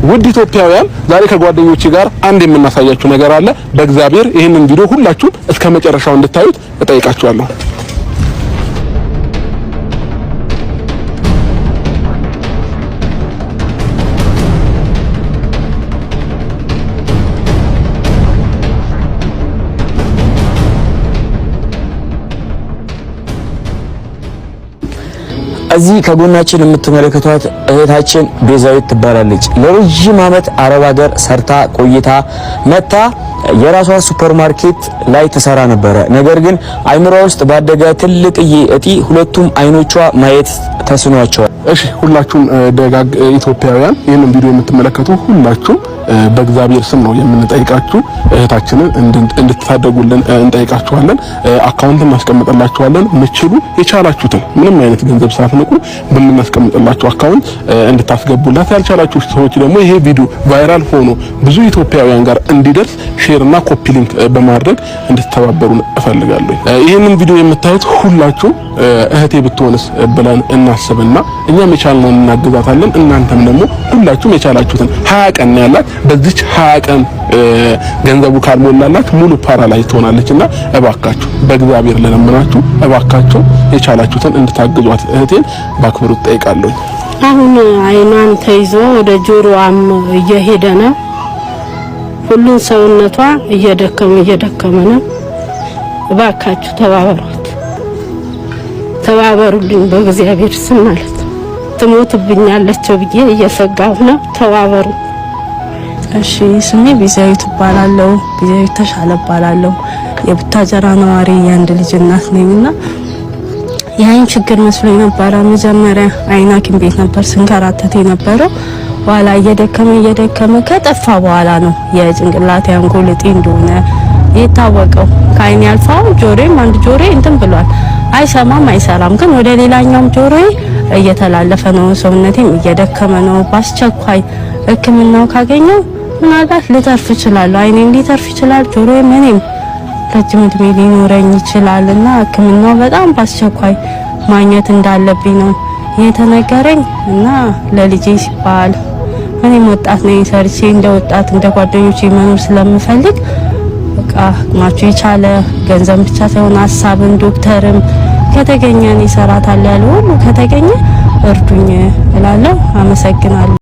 ውድ ኢትዮጵያውያን ዛሬ ከጓደኞቼ ጋር አንድ የምናሳያችሁ ነገር አለ። በእግዚአብሔር ይሄንን ቪዲዮ ሁላችሁም እስከ መጨረሻው እንድታዩት እጠይቃችኋለሁ። እዚህ ከጎናችን የምትመለከቷት እህታችን ቤዛዊት ትባላለች። ለረጅም ዓመት አረብ ሀገር ሰርታ ቆይታ መታ የራሷ ሱፐርማርኬት ላይ ተሰራ ነበረ። ነገር ግን አይምሯ ውስጥ ባደገ ትልቅዬ እጢ ሁለቱም አይኖቿ ማየት ተስኗቸዋል። እሺ ሁላችሁም ደጋግ ኢትዮጵያውያን ይሄንን ቪዲዮ የምትመለከቱ ሁላችሁም በእግዚአብሔር ስም ነው የምንጠይቃችሁ። እህታችንን እንድትታደጉልን እንጠይቃችኋለን። አካውንት እናስቀምጥላችኋለን። ምችሉ የቻላችሁትን ምንም አይነት ገንዘብ ሳትንቁ በምናስቀምጥላችሁ አካውንት እንድታስገቡላት፣ ያልቻላችሁ ሰዎች ደግሞ ይሄ ቪዲዮ ቫይራል ሆኖ ብዙ ኢትዮጵያውያን ጋር እንዲደርስ ሼር እና ኮፒ ሊንክ በማድረግ እንድትተባበሩን እፈልጋለሁ። ይሄንን ቪዲዮ የምታዩት ሁላችሁም እህቴ ብትሆንስ ብለን እናስብና እኛም የቻልነውን እናግዛታለን። እናንተም ደግሞ ሁላችሁም የቻላችሁትን 20 ቀን ያላት በዚች 20 ቀን ገንዘቡ ካልሞላላት ሙሉ ፓራላይዝ ትሆናለችና እባካችሁ በእግዚአብሔር ለለምናችሁ እባካችሁ የቻላችሁትን እንድታግዟት እህቴን ባክብሩት ጠይቃለሁ። አሁን አይኗን ተይዞ ወደ ጆሮዋም እየሄደ ነው። ሁሉን ሰውነቷ እየደከመ ነው። እባካችሁ ተባበሩልኝ በእግዚአብሔር ስም ማለት ነው። ትሞትብኛለች ብዬ እየሰጋሁ ነው። ተባበሩ። እሺ ስሜ ቤዛዊት እባላለሁ። ቤዛዊት ተሻለ እባላለሁ። የቡታጀራ ነዋሪ የአንድ ልጅ እናት ነኝና የአይን ችግር መስሎኝ ነበር። መጀመሪያ አይን ሐኪም ቤት ነበር ስንከራተት የነበረው። በኋላ እየደከመ ከጠፋ በኋላ ነው የጭንቅላት አንጎል እጢ እንደሆነ የታወቀው። ከአይን ያልፋው ጆሮዬም አንድ ጆሮዬ እንትን ብሏል፣ አይሰራም። ግን ወደ ሌላኛው ጆሮዬ እየተላለፈ ነው። ሰውነቴም እየደከመ ነው። በአስቸኳይ ሕክምናው ካገኘው ምናልባት ልተርፍ ይችላል፣ አይኔም ሊተርፍ ይችላል፣ ጆሮዬም እኔም ረጅም ዕድሜ ሊኖረኝ ይችላልና ሕክምናው በጣም በአስቸኳይ ማግኘት እንዳለብኝ ነው የተነገረኝ እና ለልጄ ሲባል እኔም ወጣት ነኝ፣ ሰርቼ እንደ ወጣት እንደ ጓደኞቼ መኖር ስለምፈልግ በቃ ማቹ የቻለ ገንዘብ ብቻ ሳይሆን ሀሳብን ዶክተርም ከተገኘ እኔ እሰራታለሁ ያለው ሁሉ ከተገኘ እርዱኝ እላለሁ። አመሰግናለሁ።